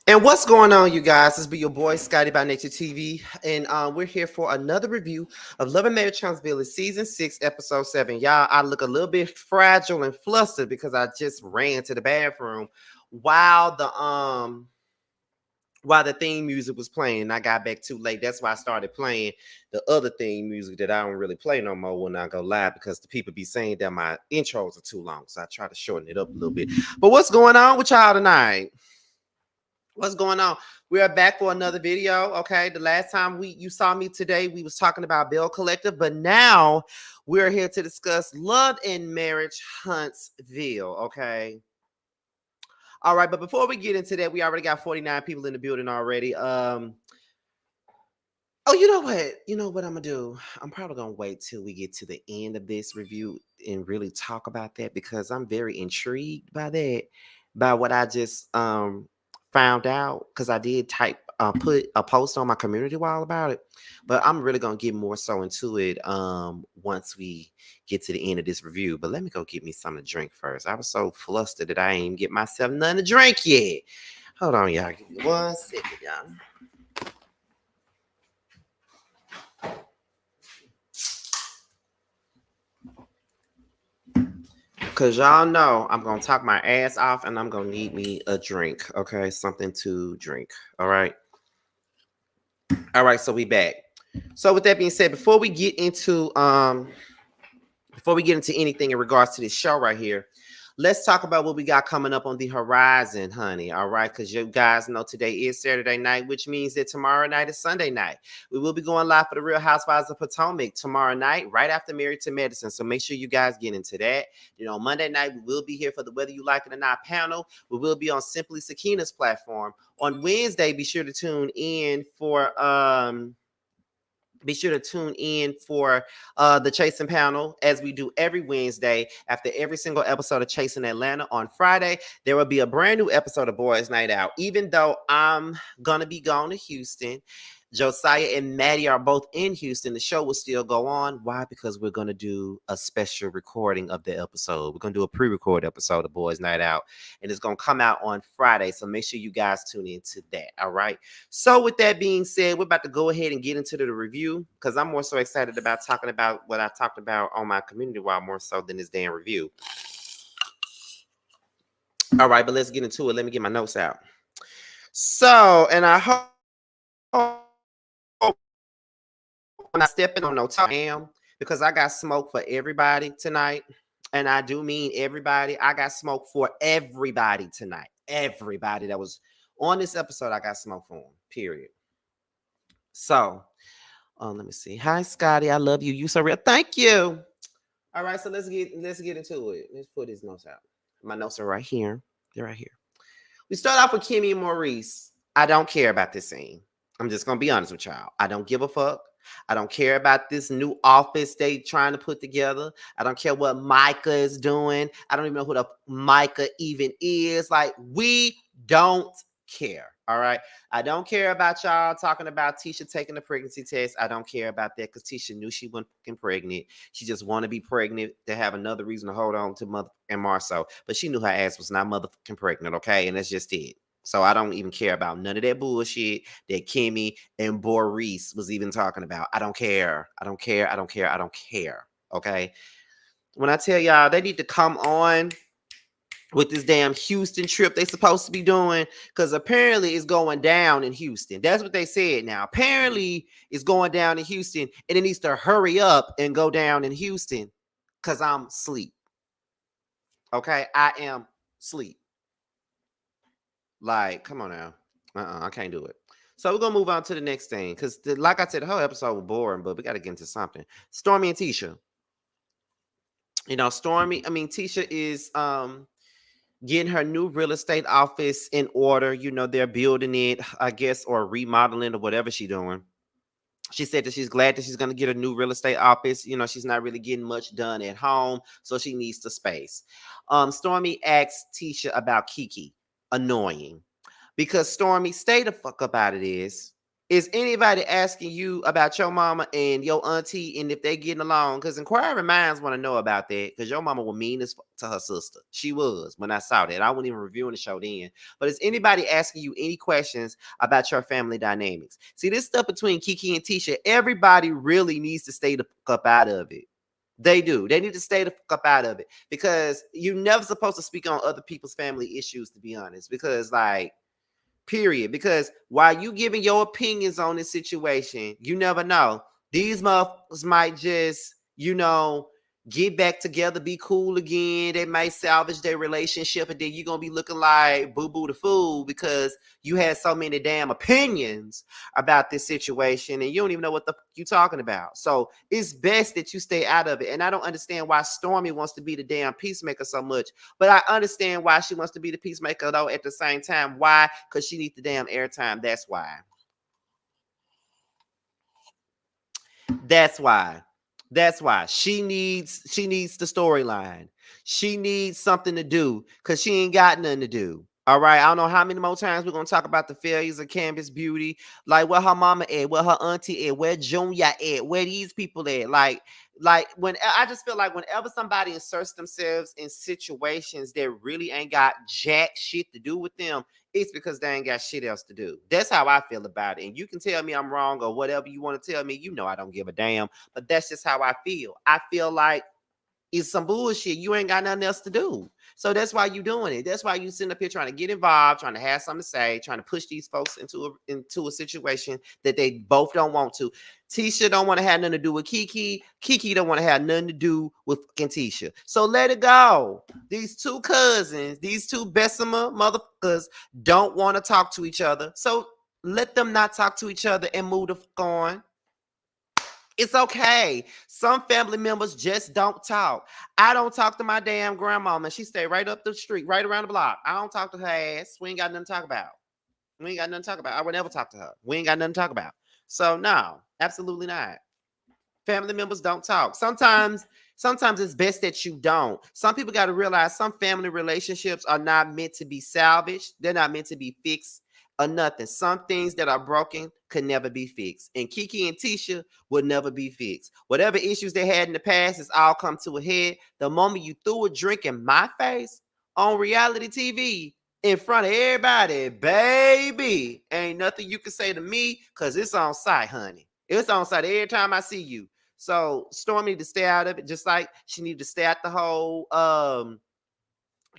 And what's going on, you guys? This be your boy Scotty by Nature TV, and we're here for another review of Love and Marriage Huntsville, season 6, episode 7. Y'all, I look a little bit fragile and flustered because I just ran to the bathroom while the theme music was playing. And I got back too late. That's why I started playing the other theme music that I don't really play no more when I go live, because the people be saying that my intros are too long, so I try to shorten it up a little bit. But what's going on with y'all tonight? What's going on? We are back for another video. Okay, the last time you saw me today, we was talking about Bell Collective, but now we're here to discuss Love and Marriage Huntsville. Okay, all right, but before we get into that, we already got 49 people in the building already. Oh, you know what I'm gonna do? I'm probably gonna wait till we get to the end of this review and really talk about that, because I'm very intrigued by what I just found out, because I did put a post on my community wall about it, but I'm really gonna get more so into it once we get to the end of this review. But let me go get me something to drink first. I was so flustered that I ain't even get myself nothing to drink yet. Hold on, y'all. Give me 1 second, y'all. Because y'all know I'm going to talk my ass off and I'm going to need me a drink. Okay, something to drink. All right. All right, so we back. So with that being said, before we get into anything in regards to this show right here, let's talk about what we got coming up on the horizon, honey. All right, because you guys know today is Saturday night, which means that tomorrow night is Sunday night. We will be going live for the Real Housewives of Potomac tomorrow night, right after Married to Medicine. So make sure you guys get into that. You know, Monday night, we will be here for the Whether You Like It or Not panel. We will be on Simply Sakina's platform. On Wednesday, be sure to tune in for the Chasing panel, as we do every Wednesday after every single episode of Chasing Atlanta. On Friday, there will be a brand new episode of Boys Night Out. Even though I'm going to be going to Houston, Josiah and Maddie are both in Houston. The show will still go on. Why? Because we're going to do a special recording of the episode. We're going to do a pre-record episode of Boys Night Out, and it's going to come out on Friday. So make sure you guys tune into that. All right. So with that being said, we're about to go ahead and get into the review because I'm more so excited about talking about what I talked about on my community wall more so than this damn review. All right, but let's get into it. Let me get my notes out. So, and I hope I'm not stepping on no time because I got smoke for everybody tonight. And I do mean everybody. I got smoke for everybody tonight. Everybody that was on this episode, I got smoke for them, period. So, let me see. Hi, Scotty. I love you. You so real. Thank you. All right, so let's get into it. Let's put his notes out. My notes are right here. They're right here. We start off with Kimmy and Maurice. I don't care about this scene. I'm just going to be honest with y'all. I don't give a fuck. I don't care about this new office they trying to put together. I don't care what Micah is doing. I don't even know who the Micah even is. Like, we don't care. All right. I don't care about y'all talking about Tisha taking the pregnancy test. I don't care about that because Tisha knew she wasn't fucking pregnant. She just wanted to be pregnant to have another reason to hold on to mother and Marceau. But she knew her ass was not motherfucking pregnant. Okay. And that's just it. So I don't even care about none of that bullshit that Kimmy and Maurice was even talking about. I don't care. I don't care. I don't care. I don't care. Okay. When I tell y'all they need to come on with this damn Houston trip they supposed to be doing, because apparently it's going down in Houston. That's what they said now. Apparently it's going down in Houston, and it needs to hurry up and go down in Houston because I'm asleep. Okay? I am asleep. Like, come on now. I can't do it. So we're going to move on to the next thing because, like I said, the whole episode was boring, but we got to get into something. Stormy and Tisha. You know, Tisha is getting her new real estate office in order. You know, they're building it, I guess, or remodeling or whatever she's doing. She said that she's glad that she's going to get a new real estate office. You know, she's not really getting much done at home, so she needs the space. Stormy asks Tisha about Kiki. Annoying. Because Stormy, stay the fuck up out of this. Is anybody asking you about your mama and your auntie and if they getting along? Because inquiring minds want to know about that. Because your mama was mean as fuck to her sister. She was when I saw that. I wasn't even reviewing the show then. But is anybody asking you any questions about your family dynamics? See, this stuff between Kiki and Tisha, everybody really needs to stay the fuck up out of it. They do. They need to stay the fuck up out of it. Because you're never supposed to speak on other people's family issues, to be honest. Because, like, period. Because while you giving your opinions on this situation, you never know. These motherfuckers might just, you know, get back together, be cool again. They might salvage their relationship, and then you're gonna be looking like boo-boo the fool because you had so many damn opinions about this situation and you don't even know what the fuck you talking about. So it's best that you stay out of it. And I don't understand why Stormy wants to be the damn peacemaker so much, but I understand why she wants to be the peacemaker though at the same time. Why? Because she needs the damn airtime. That's why. That's why. That's why she needs the storyline. She needs something to do because she ain't got nothing to do. All right. I don't know how many more times we're gonna talk about the failures of Canvas Beauty, like where her mama at, where her auntie at, where Junior at, where these people at. Like when I just feel like whenever somebody inserts themselves in situations that really ain't got jack shit to do with them, it's because they ain't got shit else to do. That's how I feel about it. And you can tell me I'm wrong or whatever you want to tell me. You know I don't give a damn. But that's just how I feel. I feel like it's some bullshit. You ain't got nothing else to do. So that's why you doing it. That's why you sitting up here trying to get involved, trying to have something to say, trying to push these folks into a situation that they both don't want to. Tisha don't want to have nothing to do with Kiki. Kiki don't want to have nothing to do with fucking Tisha. So let it go. These two cousins, these two Bessemer motherfuckers don't want to talk to each other. So let them not talk to each other and move the fuck on. It's okay. Some family members just don't talk. I don't talk to my damn grandmama. She stay right up the street, right around the block. I don't talk to her ass. We ain't got nothing to talk about. We ain't got nothing to talk about. I would never talk to her. We ain't got nothing to talk about. So no, absolutely not. Family members don't talk. Sometimes it's best that you don't. Some people got to realize some family relationships are not meant to be salvaged. They're not meant to be fixed. or nothing. Some things that are broken could never be fixed. And Kiki and Tisha will never be fixed. Whatever issues they had in the past has all come to a head. The moment you threw a drink in my face on reality TV in front of everybody, baby, ain't nothing you can say to me because it's on site, honey. It's on site every time I see you. So Stormy need to stay out of it, just like she need to stay out the whole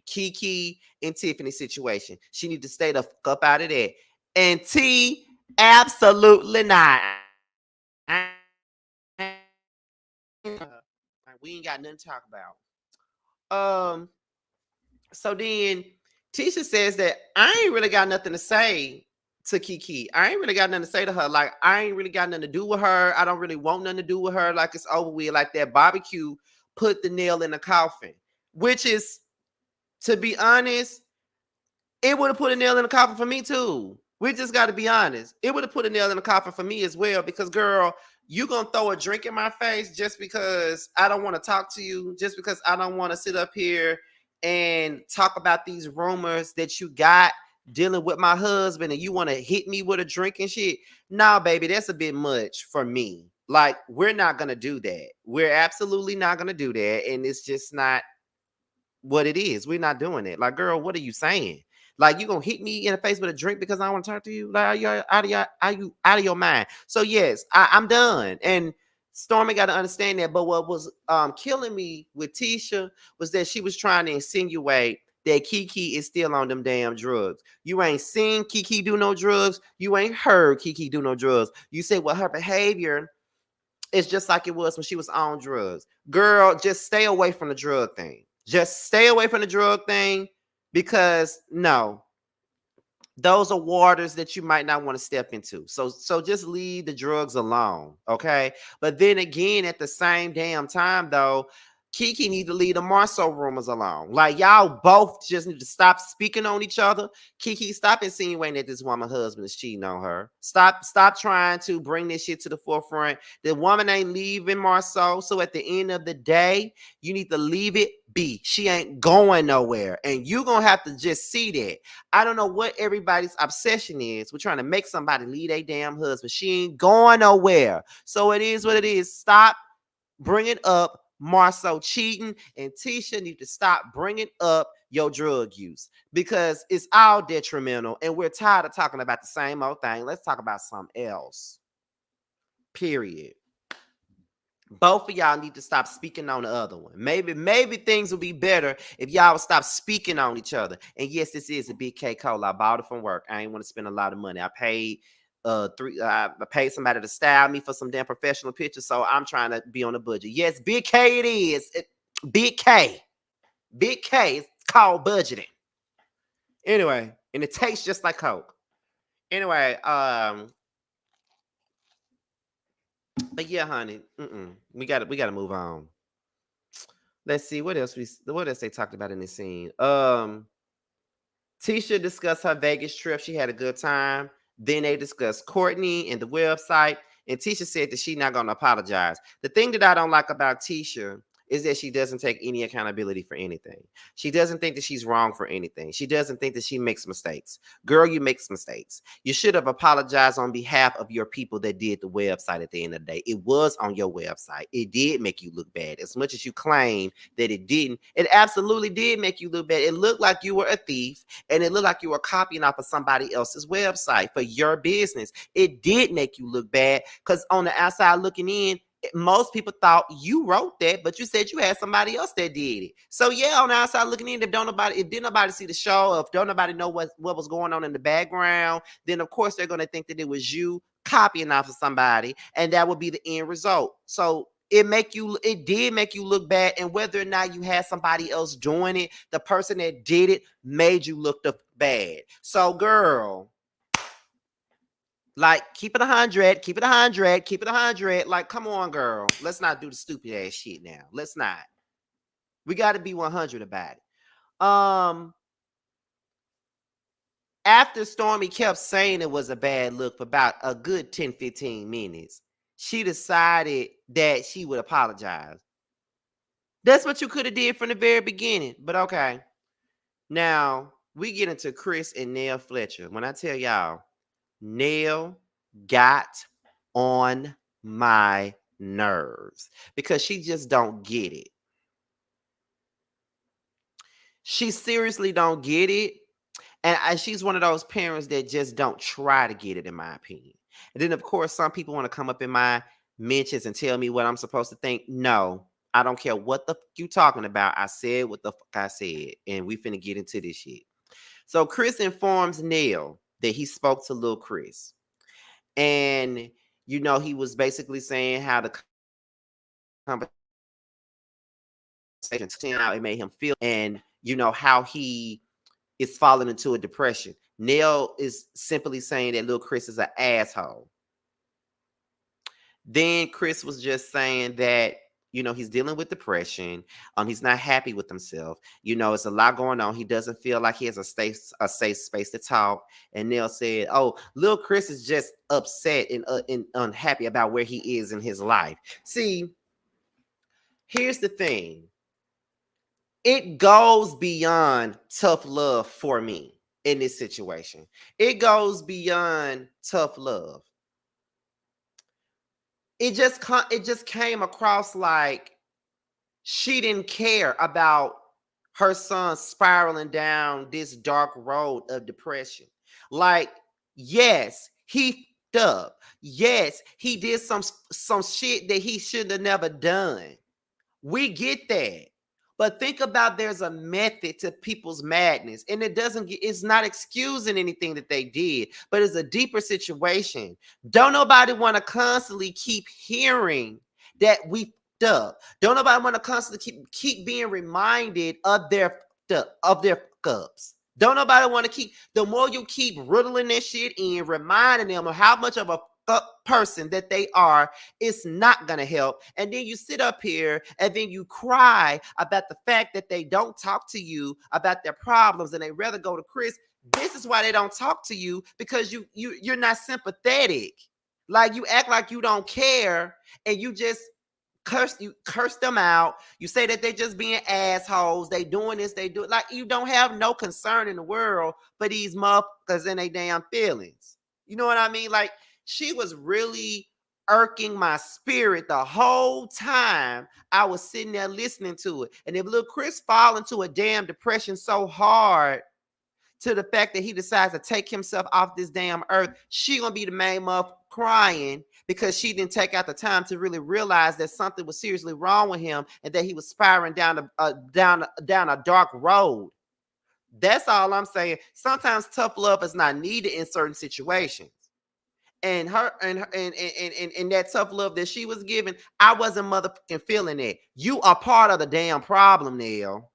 Kiki and Tiffany situation. She need to stay the fuck up out of that. And T, absolutely not. We ain't got nothing to talk about. So then Tisha says that I ain't really got nothing to say to Kiki. I ain't really got nothing to say to her. Like, I ain't really got nothing to do with her. I don't really want nothing to do with her. Like, it's over with. Like, that barbecue put the nail in the coffin, which is, to be honest, it would have put a nail in the coffin for me too. We just got to be honest. It would have put a nail in the coffin for me as well because, girl, you going to throw a drink in my face just because I don't want to talk to you, just because I don't want to sit up here and talk about these rumors that you got dealing with my husband and you want to hit me with a drink and shit. Nah, baby, that's a bit much for me. Like, we're not going to do that. We're absolutely not going to do that. And it's just not what it is. We're not doing it. Like, girl, what are you saying? Like, you gonna hit me in the face with a drink because I want to talk to you? Like, are you out of your mind? So yes, I'm done. And Stormy got to understand that. But what was killing me with Tisha was that she was trying to insinuate that Kiki is still on them damn drugs. You ain't seen Kiki do no drugs. You ain't heard Kiki do no drugs. You say, well, her behavior is just like it was when she was on drugs. Girl, just stay away from the drug thing. Just stay away from the drug thing because no, those are waters that you might not want to step into. So just leave the drugs alone, okay? But then again, at the same damn time, though, Kiki need to leave the Marceau rumors alone. Like, y'all both just need to stop speaking on each other. Kiki, stop insinuating that this woman's husband is cheating on her. Stop trying to bring this shit to the forefront. The woman ain't leaving Marceau. So at the end of the day, you need to leave it be. She ain't going nowhere. And you're going to have to just see that. I don't know what everybody's obsession is. We're trying to make somebody leave their damn husband. She ain't going nowhere. So it is what it is. Stop bringing up Marceau cheating, and Tisha need to stop bringing up your drug use because it's all detrimental and we're tired of talking about the same old thing. Let's talk about something else. Period. Both of y'all need to stop speaking on the other one. Maybe things will be better if y'all would stop speaking on each other. And yes, this is a big K Cola. I bought it from work. I ain't want to spend a lot of money. I paid I paid somebody to style me for some damn professional pictures, so I'm trying to be on a budget. Yes, big K it is. Big K. It's called budgeting. Anyway, and it tastes just like Coke. Anyway, but yeah, honey, we gotta move on. Let's see what else they talked about in this scene. Tisha discussed her Vegas trip. She had a good time. Then they discussed Courtney and the website. And Tisha said that she's not going to apologize. The thing that I don't like about Tisha is that she doesn't take any accountability for anything. She doesn't think that she's wrong for anything. She doesn't think that she makes mistakes. Girl, you make mistakes. You should have apologized on behalf of your people that did the website at the end of the day. It was on your website. It did make you look bad. As much as you claim that it didn't, it absolutely did make you look bad. It looked like you were a thief, and it looked like you were copying off of somebody else's website for your business. It did make you look bad because on the outside looking in, most people thought you wrote that, but you said you had somebody else that did it. So yeah, on the outside looking in, if didn't nobody see the show, if don't nobody know what was going on in the background, then of course they're gonna think that it was you copying off of somebody, and that would be the end result. So it did make you look bad, and whether or not you had somebody else doing it, the person that did it made you look bad. So girl, like, keep it 100, keep it 100, keep it 100. Like, come on, girl. Let's not do the stupid ass shit now. Let's not. We got to be 100 about it. After Stormy kept saying it was a bad look for about a good 10, 15 minutes, she decided that she would apologize. That's what you could have did from the very beginning, but okay. Now, we get into Chris and Nell Fletcher. When I tell y'all, Nell got on my nerves because she just don't get it. She seriously don't get it. And she's one of those parents that just don't try to get it, in my opinion. And then, of course, some people want to come up in my mentions and tell me what I'm supposed to think. No, I don't care what the fuck you talking about. I said what the fuck I said. And we finna get into this shit. So Chris informs Nell that he spoke to Lil Chris. And, you know, he was basically saying how the conversation out, it made him feel, and, you know, how he is falling into a depression. Nell is simply saying that Lil Chris is an asshole. Then Chris was just saying that, you know, he's dealing with depression. He's not happy with himself. You know, it's a lot going on. He doesn't feel like he has a safe space to talk. And Nell said, "Oh, Lil Chris is just upset and unhappy about where he is in his life." See, here's the thing. It goes beyond tough love for me in this situation. It goes beyond tough love. It just came across like she didn't care about her son spiraling down this dark road of depression. Like, yes, he f***ed up. Yes, he did some shit that he should have never done. We get that. But think about, there's a method to people's madness, and it's not excusing anything that they did, but it's a deeper situation. Don't nobody want to constantly keep hearing that we f***ed up. Don't nobody want to constantly keep being reminded of their fuck-ups. Don't nobody want to keep, the more you keep riddling that shit in, reminding them of how much of a person that they are, it's not gonna help. And then you sit up here and then you cry about the fact that they don't talk to you about their problems, and they rather go to Chris. This is why they don't talk to you, because you're not sympathetic. Like, you act like you don't care, and you just curse them out. You say that they're just being assholes. They doing this, they do it. Like, you don't have no concern in the world for these motherfuckers and they damn feelings. You know what I mean? Like, she was really irking my spirit the whole time I was sitting there listening to it. And if little Chris fall into a damn depression so hard to the fact that he decides to take himself off this damn earth, she gonna be the main motherfucker crying because she didn't take out the time to really realize that something was seriously wrong with him and that he was spiraling down a dark road. That's all I'm saying. Sometimes tough love is not needed in certain situations. And that tough love that she was giving, I wasn't motherfucking feeling it. You are part of the damn problem, Nell.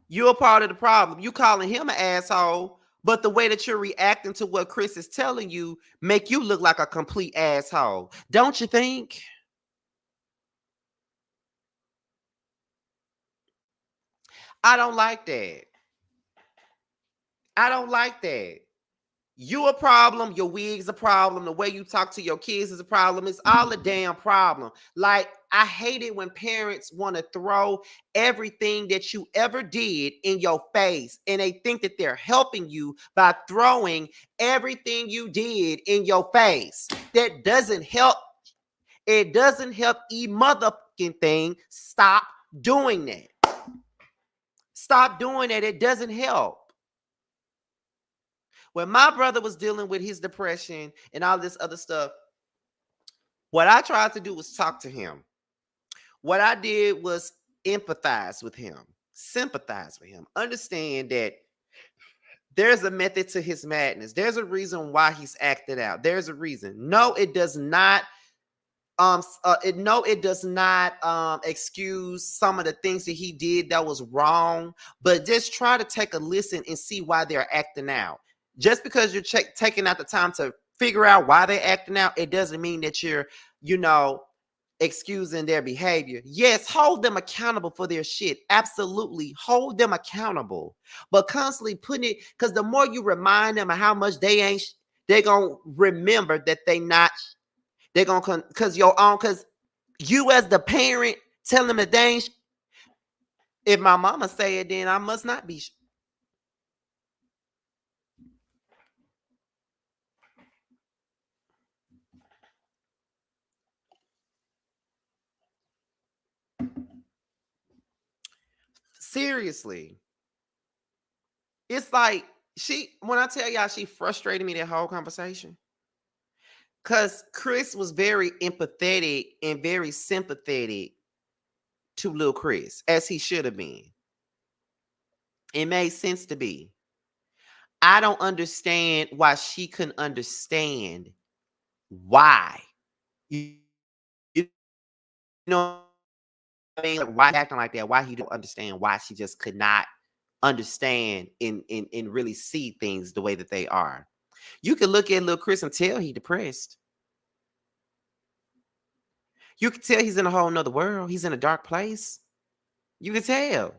You're a part of the problem. You calling him an asshole, but the way that you're reacting to what Chris is telling you make you look like a complete asshole. Don't you think? I don't like that. I don't like that. You a problem, your wig's a problem, the way you talk to your kids is a problem. It's all a damn problem. Like, I hate it when parents want to throw everything that you ever did in your face, and they think that they're helping you by throwing everything you did in your face. That doesn't help. It doesn't help a motherfucking thing. Stop doing that. Stop doing that. It doesn't help. When my brother was dealing with his depression and all this other stuff, what I tried to do was talk to him. What I did was empathize with him, sympathize with him, understand that there's a method to his madness. There's a reason why he's acted out. There's a reason. No, it does not. It does not excuse some of the things that he did that was wrong. But just try to take a listen and see why they're acting out. Just because you're taking out the time to figure out why they're acting out, it doesn't mean that you're, excusing their behavior. Yes, hold them accountable for their shit. Absolutely, hold them accountable. But constantly putting it, because the more you remind them of how much they ain't, they're gonna remember that they're gonna, because you as the parent tell them that they ain't. If my mama say it, then I must not be. Seriously. It's like when I tell y'all she frustrated me that whole conversation. Cause Chris was very empathetic and very sympathetic to Lil Chris, as he should have been. It made sense to be. I don't understand why she couldn't understand why. You, you know what I mean? Like, why acting like that? Why he don't understand why she just could not understand and really see things the way that they are. You can look at Lil Chris and tell he depressed. You can tell he's in a whole nother world. He's in a dark place. You can tell.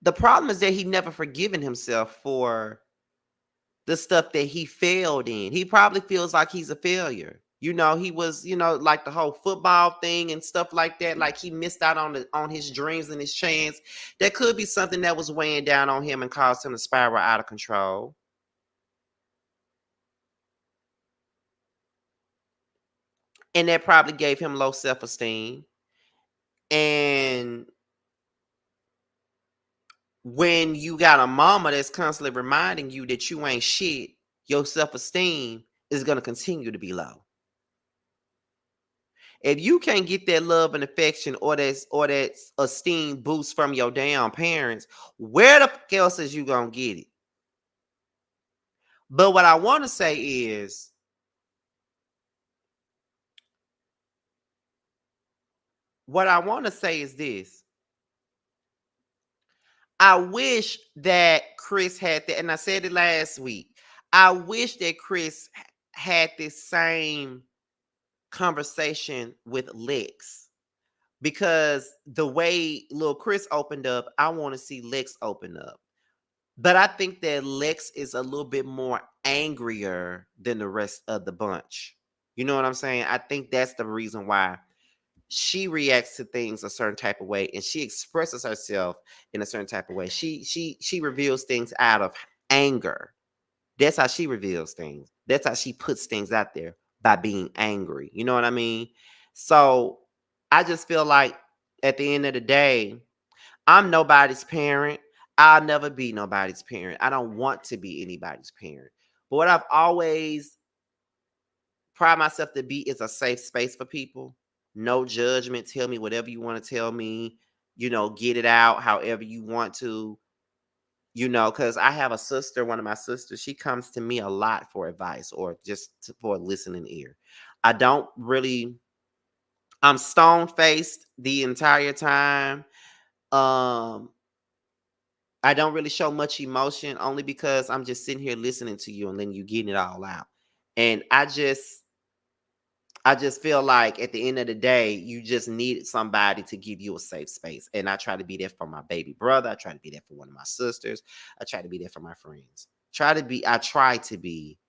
The problem is that he never forgiven himself for the stuff that he failed in. He probably feels like he's a failure. You know, he was, like the whole football thing and stuff like that. Like he missed out on his dreams and his chance. That could be something that was weighing down on him and caused him to spiral out of control. And that probably gave him low self-esteem. And when you got a mama that's constantly reminding you that you ain't shit, your self-esteem is going to continue to be low. If you can't get that love and affection or that esteem boost from your damn parents, where the fuck else is you gonna get it? But what I want to say is, this. I wish that Chris had that, and I said it last week. I wish that Chris had this same conversation with Lex. Because the way little Chris opened up, I want to see Lex open up. But I think that Lex is a little bit more angrier than the rest of the bunch. You know what I'm saying? I think that's the reason why she reacts to things a certain type of way and she expresses herself in a certain type of way. She reveals things out of anger. That's how she reveals things. That's how she puts things out there, by being angry. You know what I mean? So I just feel like at the end of the day, I'm nobody's parent. I'll never be nobody's parent. I don't want to be anybody's parent. But what I've always pride myself to be is a safe space for people. No judgment. Tell me whatever you want to tell me. Get it out however you want to. Because I have a sister, one of my sisters, she comes to me a lot for advice or just for a listening ear. I don't really, I'm stone faced the entire time. Um, I don't really show much emotion only because I'm just sitting here listening to you and then you getting it all out. And I just feel like at the end of the day, you just need somebody to give you a safe space. And I try to be there for my baby brother. I try to be there for one of my sisters. I try to be there for my friends. I try to be,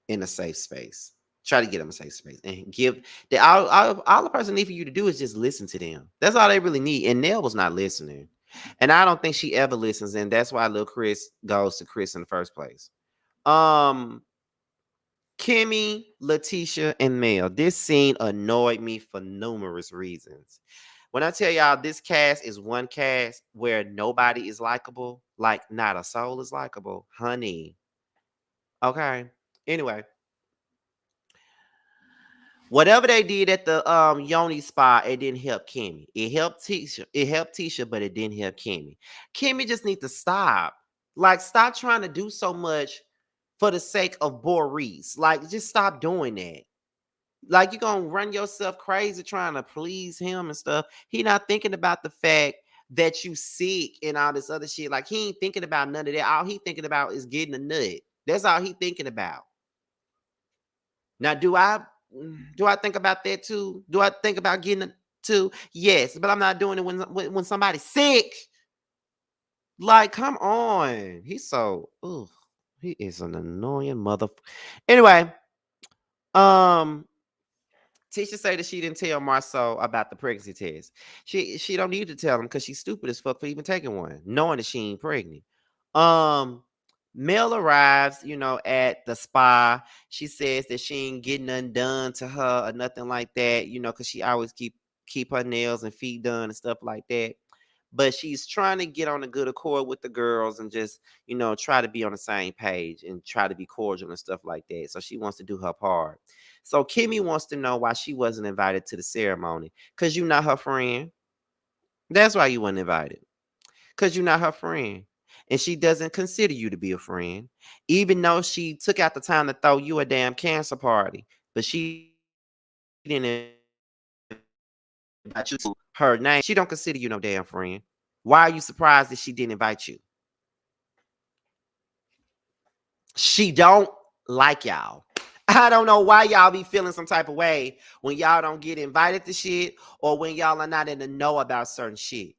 in a safe space. Try to get them a safe space and give all the person need for you to do is just listen to them. That's all they really need. And Nell was not listening. And I don't think she ever listens. And that's why little Chris goes to Chris in the first place. Kimmy, Letitia, and Mel. This scene annoyed me for numerous reasons. When I tell y'all this cast is one cast where nobody is likable, like not a soul is likable, honey. Okay. Anyway, whatever they did at the Yoni spot, it didn't help Kimmy. It helped Tisha. It helped Tisha, but it didn't help Kimmy. Kimmy just needs to stop. Like, stop trying to do so much for the sake of Maurice. Like, just stop doing that. Like, you're gonna run yourself crazy trying to please him and stuff. He not thinking about the fact that you sick and all this other shit. Like, he ain't thinking about none of that. All he thinking about is getting a nut. That's all he thinking about. Now, do I think about that too? Do I think about getting a too? Yes, but I'm not doing it when somebody's sick. Like, come on. He's so he is an annoying mother. Anyway, um Tisha say that she didn't tell Marceau about the pregnancy test. She don't need to tell him because she's stupid as fuck for even taking one, knowing that she ain't pregnant. Um, Mel arrives, at the spa. She says that she ain't getting nothing done to her or nothing like that, because she always keep her nails and feet done and stuff like that. But she's trying to get on a good accord with the girls and just, try to be on the same page and try to be cordial and stuff like that. So she wants to do her part. So Kimmy wants to know why she wasn't invited to the ceremony. Because you're not her friend. That's why you weren't invited. Because you're not her friend. And she doesn't consider you to be a friend. Even though she took out the time to throw you a damn cancer party. But she didn't invite you to her name. She don't consider you no damn friend. Why are you surprised that she didn't invite you? She don't like y'all. I don't know why y'all be feeling some type of way when y'all don't get invited to shit or when y'all are not in the know about certain shit.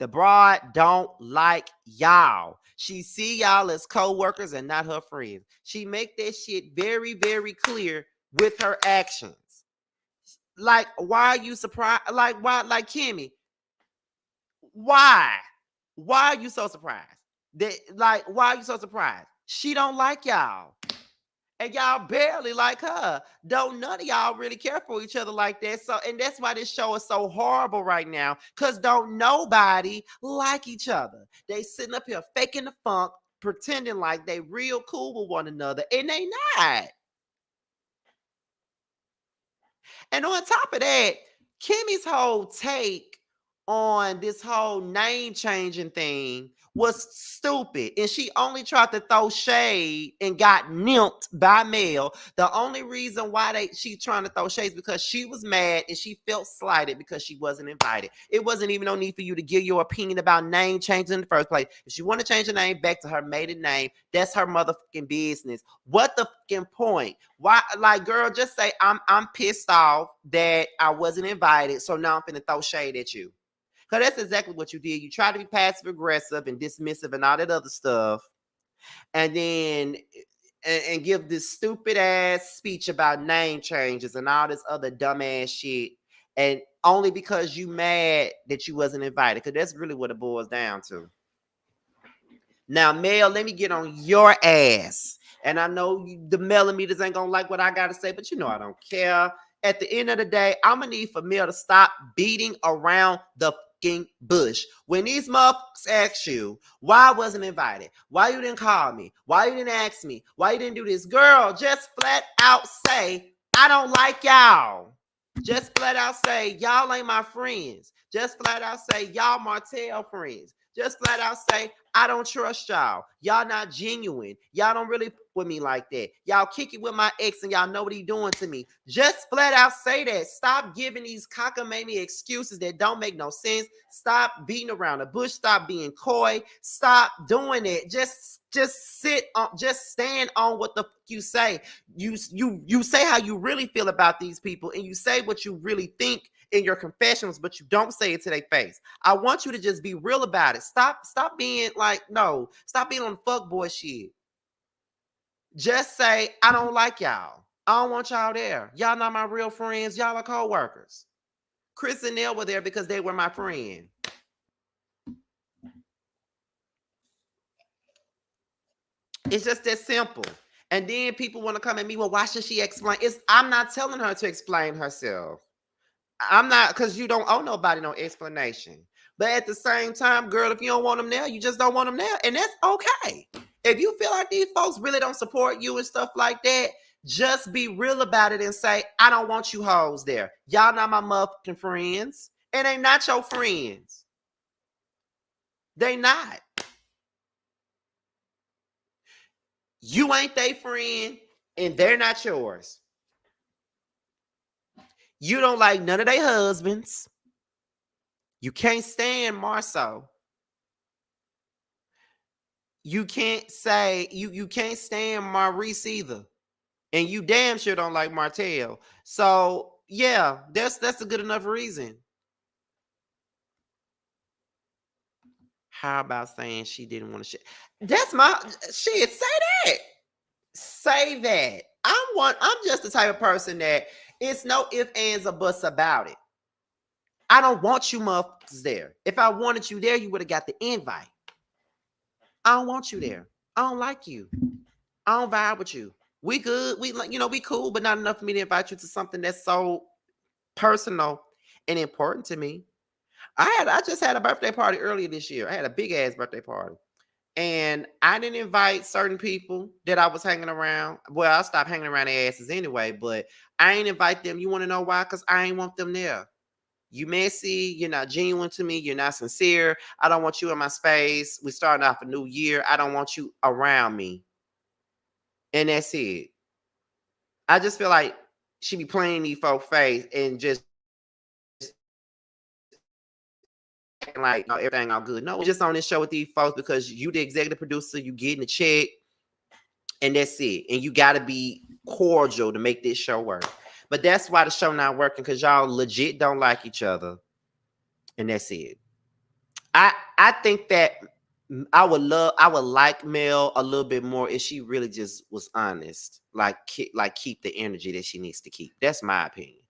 The broad don't like y'all. She see y'all as co-workers and not her friends. She make that shit very, very clear with her actions. Like, why are you surprised? Like, why? Like, Kimmy, why? Why are you so surprised? Why are you so surprised? She don't like y'all. And y'all barely like her. Don't none of y'all really care for each other like that. So, and that's why this show is so horrible right now. Cause don't nobody like each other. They sitting up here faking the funk, pretending like they real cool with one another, and they not. And on top of that, Kimmy's whole take on this whole name changing thing was stupid. And she only tried to throw shade and got nimped by Mel. The only reason why she trying to throw shade is because she was mad and she felt slighted because she wasn't invited. It wasn't even no need for you to give your opinion about name changes in the first place. If she want to change the name back to her maiden name, that's her motherfucking business. What the fucking point? Why, like, girl, just say I'm pissed off that I wasn't invited, so now I'm finna throw shade at you. Because that's exactly what you did. You tried to be passive aggressive and dismissive and all that other stuff, and then and give this stupid ass speech about name changes and all this other dumbass shit, and only because you mad that you wasn't invited. Because that's really what it boils down to. Now, Mel, let me get on your ass. And I know the millimeters ain't gonna like what I gotta say, but I don't care. At the end of the day, I'm gonna need for Mel to stop beating around the fucking bush. When these motherfuckers ask you why I wasn't invited, why you didn't call me, why you didn't ask me, why you didn't do this, girl, just flat out say, I don't like y'all. Just flat out say, y'all ain't my friends. Just flat out say, y'all Martell friends. Just flat out say, I don't trust y'all. Y'all not genuine. Y'all don't really with me like that. Y'all kick it with my ex and y'all know what he doing to me. Just flat out say that. Stop giving these cockamamie excuses that don't make no sense. Stop beating around the bush. Stop being coy. Stop doing it. Just sit on, just stand on what the fuck you say. You say how you really feel about these people and you say what you really think in your confessions, but you don't say it to their face. I want you to just be real about it. Stop being like, no, stop being on fuckboy shit. Just say, I don't like y'all. I don't want y'all there. Y'all not my real friends. Y'all are co-workers. Chris and Nell were there because they were my friend. It's just that simple. And then people want to come at me, well, why should she explain? I'm not telling her to explain herself. I'm not, because you don't owe nobody no explanation. But at the same time, girl, if you don't want them there, you just don't want them there. And that's okay. If you feel like these folks really don't support you and stuff like that, just be real about it and say, I don't want you hoes there. Y'all not my motherfucking friends. And they not your friends. They not. You ain't their friend, and they're not yours. You don't like none of their husbands. You can't stand Marceau. You can't say you can't stand Maurice either. And you damn sure don't like Martell. So yeah, that's a good enough reason. How about saying she didn't want to shit? That's my shit. Say that. Say that. I'm just the type of person that It's no ifs, ands, or buts about it. I don't want you motherfuckers there. If I wanted you there, you would have got the invite. I don't want you there. I don't like you. I don't vibe with you. We good. We like, we cool, but not enough for me to invite you to something that's so personal and important to me. I just had a birthday party earlier this year. I had a big ass birthday party. And I didn't invite certain people that I was hanging around. Well, I stopped hanging around their asses anyway, but I ain't invite them. You want to know why? Because I ain't want them there. You messy, you're not genuine to me, you're not sincere. I don't want you in my space. We're starting off a new year. I don't want you around me. And that's it. I just feel like she be playing these folk face and just acting like everything all good. No, just on this show with these folks because you the executive producer, you getting the check, and that's it. And you gotta be cordial to make this show work. But that's why the show not working, because y'all legit don't like each other. And that's it. I think that I would like Mel a little bit more if she really just was honest. Like keep the energy that she needs to keep. That's my opinion.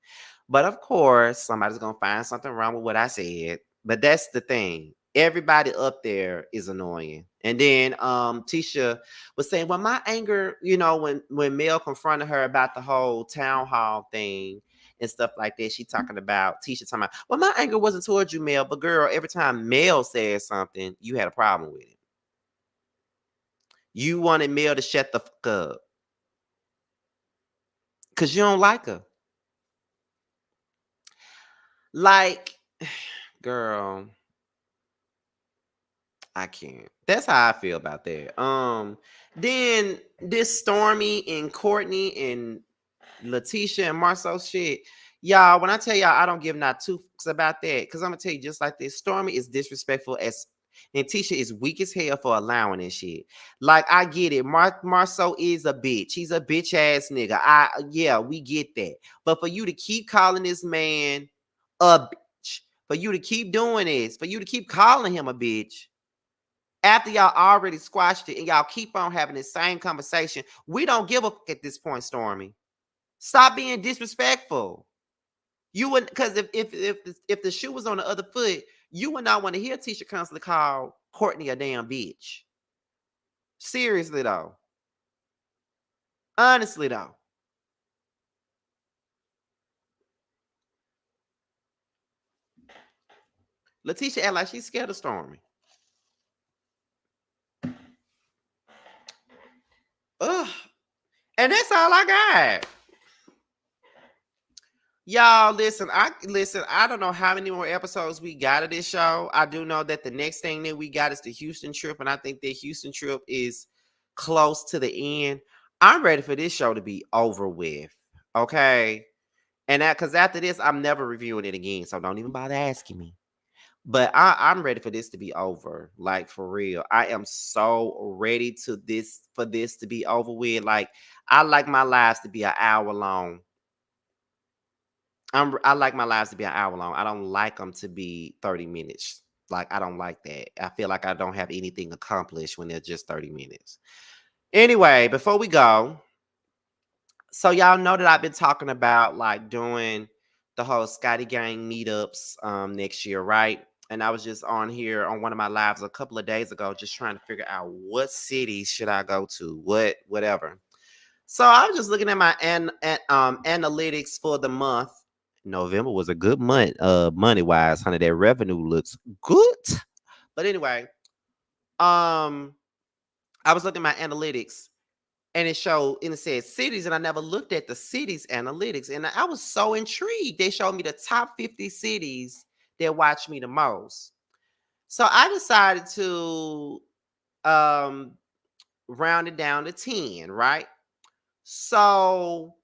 But of course, somebody's gonna find something wrong with what I said. But that's the thing. Everybody up there is annoying. And then Tisha was saying, well, my anger, when Mel confronted her about the whole town hall thing and stuff like that, she Tisha talking about, well, my anger wasn't towards you, Mel, but girl, every time Mel said something, you had a problem with it. You wanted Mel to shut the fuck up because you don't like her. Like, girl, I can't. That's how I feel about that. Then this Stormy and Courtney and Letitia and Marceau shit. Y'all, when I tell y'all I don't give not two fucks about that, because I'm gonna tell you just like this. Stormy is disrespectful and Tisha is weak as hell for allowing this shit. Like, I get it. Marceau is a bitch. He's a bitch ass nigga. Yeah, we get that. But for you to keep calling this man a bitch, for you to keep doing this, for you to keep calling him a bitch, after y'all already squashed it and y'all keep on having the same conversation, we don't give a fuck at this point, Stormy. Stop being disrespectful. You wouldn't, because if the shoe was on the other foot, you would not want to hear Tisha constantly call Courtney a damn bitch. Seriously though. Honestly though. Letitia act like she's scared of Stormy. Ugh. And that's all I got. Y'all, listen, I don't know how many more episodes we got of this show. I do know that the next thing that we got is the Houston trip, and I think the Houston trip is close to the end. I'm ready for this show to be over with. Okay. And that, because after this, I'm never reviewing it again. So don't even bother asking me. But I'm ready for this to be over. Like, for real. I am so ready for this to be over with. Like, I like my lives to be an hour long. I like my lives to be an hour long. I don't like them to be 30 minutes. Like, I don't like that. I feel like I don't have anything accomplished when they're just 30 minutes. Anyway, before we go, so y'all know that I've been talking about like doing the whole Scotty Gang meetups next year, right? And I was just on here on one of my lives a couple of days ago, just trying to figure out what cities should I go to, whatever. So I was just looking at my analytics for the month. November was a good month, money wise, honey. That revenue looks good. But anyway, I was looking at my analytics and it showed and it said cities, and I never looked at the cities analytics, and I was so intrigued. They showed me the top 50 cities that watch me the most. So I decided to um round it down to 10, right? So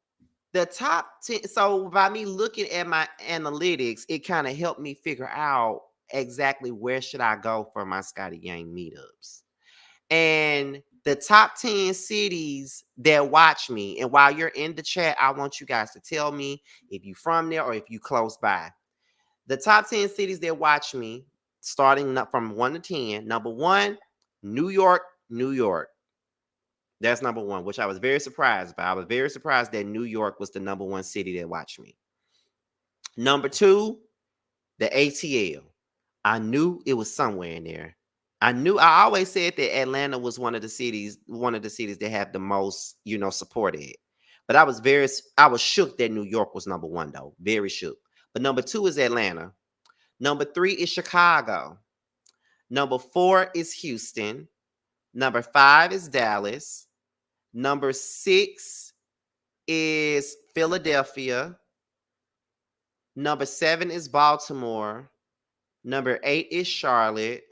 the top 10, so by me looking at my analytics, it kind of helped me figure out exactly where should I go for my Scotty Gang meetups. And the top 10 cities that watch me, and while you're in the chat, I want you guys to tell me if you from there or if you close by. The top 10 cities that watch me, starting up from 1 to 10. Number 1, New York, New York. That's number one, which I was very surprised by. I was very surprised that New York was the number one city that watched me. Number two, the ATL. I knew it was somewhere in there. I always said that Atlanta was one of the cities that have the most, supported. But I was shook that New York was number one though. Very shook. But number two is Atlanta. Number three is Chicago. Number four is Houston. Number five is Dallas. Number six is Philadelphia. Number seven is Baltimore. Number eight is Charlotte.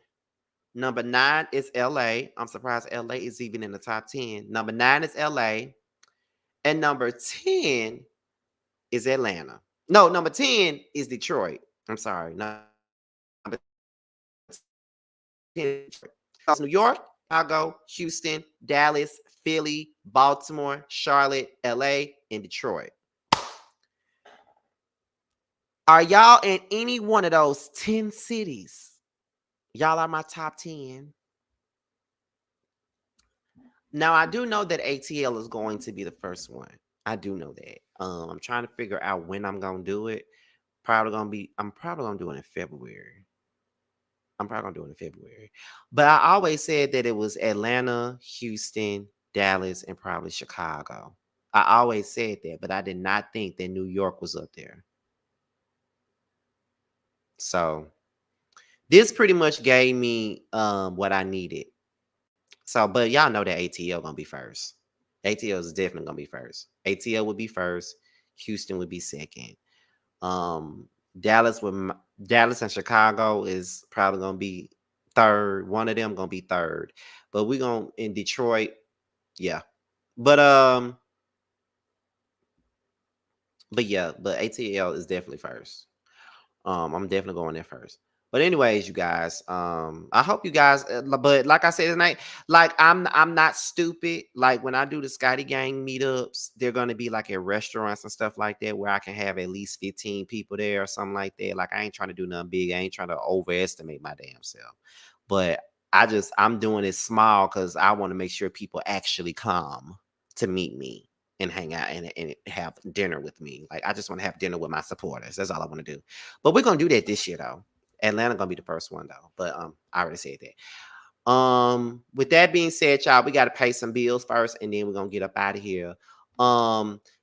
Number nine is LA. I'm surprised LA is even in the top 10. Number nine is LA. And number 10 is Atlanta. No, number 10 is Detroit. I'm sorry. Number 10 is Detroit. New York, Chicago, Houston, Dallas, Philly, Baltimore, Charlotte, LA, and Detroit. Are y'all in any one of those 10 cities? Y'all are my top 10. Now, I do know that ATL is going to be the first one. I do know that. I'm trying to figure out when I'm going to do it. I'm probably going to do it in February. But I always said that it was Atlanta, Houston, Dallas, and probably Chicago. I always said that, but I did not think that New York was up there. So this pretty much gave me what I needed. So, but y'all know that ATL gonna be first. ATL is definitely gonna be first. ATL would be first. Houston would be second. Dallas and Chicago is probably gonna be third. One of them gonna be third. But we're gonna in Detroit, yeah. But ATL is definitely first. I'm definitely going there first. But anyways, you guys, I hope you guys, but like I said tonight, like I'm not stupid. Like when I do the Scotty Gang meetups, they're gonna be like at restaurants and stuff like that where I can have at least 15 people there or something like that. Like I ain't trying to do nothing big. I ain't trying to overestimate my damn self. But I'm doing it small because I want to make sure people actually come to meet me and hang out and have dinner with me. Like I just want to have dinner with my supporters. That's all I want to do. But we're gonna do that this year though. Atlanta gonna be the first one though. But I already said that. With that being said, y'all, we gotta pay some bills first, and then we're gonna get up out of here.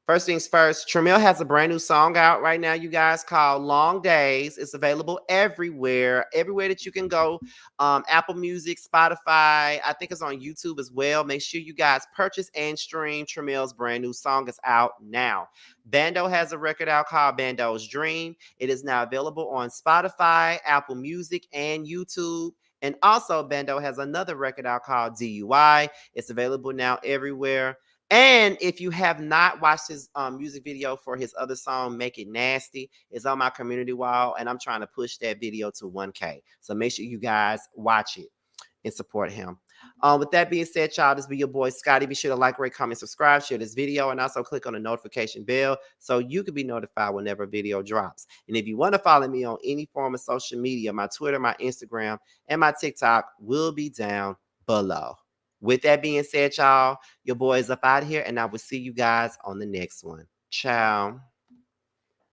First things first, Tramiel has a brand new song out right now, you guys, called Long Days. It's available everywhere that you can go. Apple Music, Spotify, I think it's on YouTube as well. Make sure you guys purchase and stream Tramiel's brand new song. It's out now. Bando has a record out called Bando's Dream. It is now available on Spotify, Apple Music, and YouTube. And also, Bando has another record out called DUI. It's available now everywhere. And if you have not watched his music video for his other song, Make It Nasty, it's on my community wall, and I'm trying to push that video to 1K. So make sure you guys watch it and support him. With that being said, y'all, this be your boy Scotty. Be sure to like, rate, comment, subscribe, share this video, and also click on the notification bell so you can be notified whenever a video drops. And if you want to follow me on any form of social media, my Twitter, my Instagram, and my TikTok will be down below. With that being said, y'all, your boy is up out of here, and I will see you guys on the next one. Ciao.